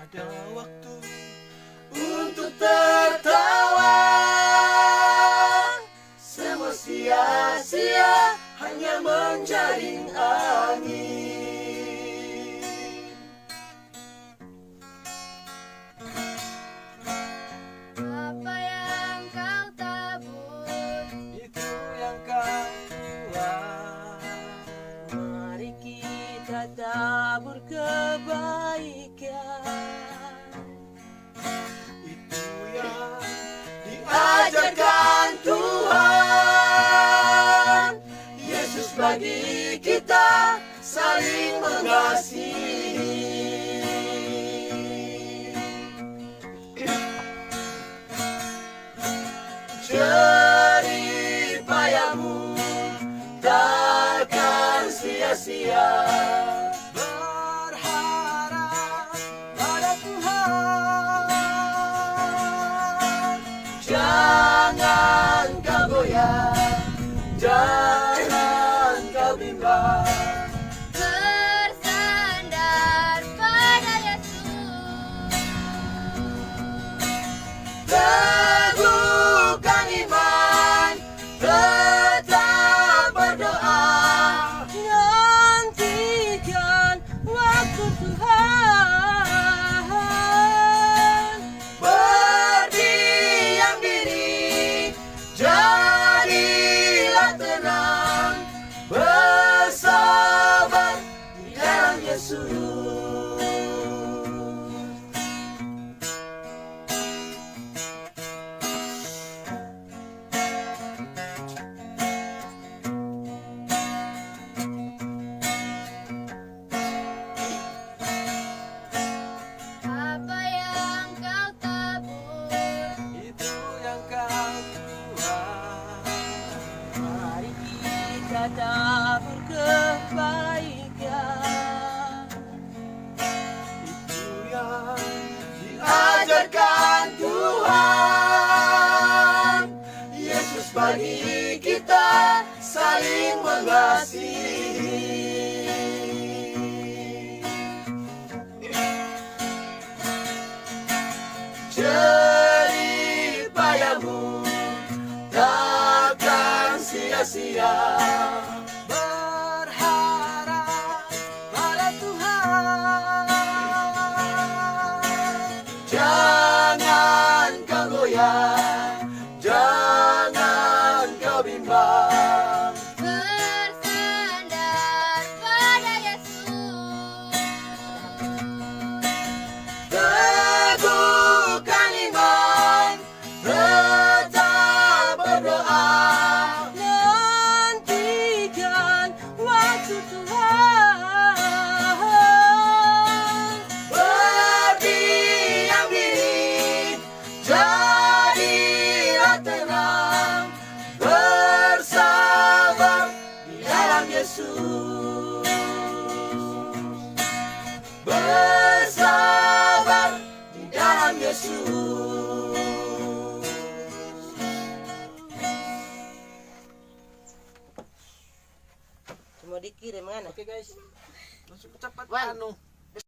ada waktu untuk tertawa. Semua sia-sia hanya menjaring angin. Apa yang kau tabur, Itu yang kau tuai. Mari kita tabur kebaikan. Itu yang diajarkan Tuhan Yesus bagi kita, saling mengasihi. Jerih payahmu takkan sia-sia. Berharap pada Tuhan. Jangan kau goyah, jangan kau bimbang. bersandar pada Yesus. Teguhkan iman, tetap berdoa. Nantikan waktu Tuhan. Berdiam diri, jadilah tenang, bersabar di dalam Yesus. Apa yang kau tabur, Itu yang kau tuai. Mari kita tabur kebaikan. Itu yang diajarkan Tuhan Yesus bagi kita, saling mengasihi. Jerih payahmu takkan sia-sia. Berharap pada Tuhan. Jangan kau goyah, jangan kau bimbang. bersandar pada Yesus. Teguhkan iman, tetap berdoa. Nantikan waktu Tuhan. Berdiam diri, jadilah tenang, bersabar di dalam Yesus. Bersabar di dalam Yesus. Cuma dikirim mana? Oke guys, langsung cepat Wan. anu.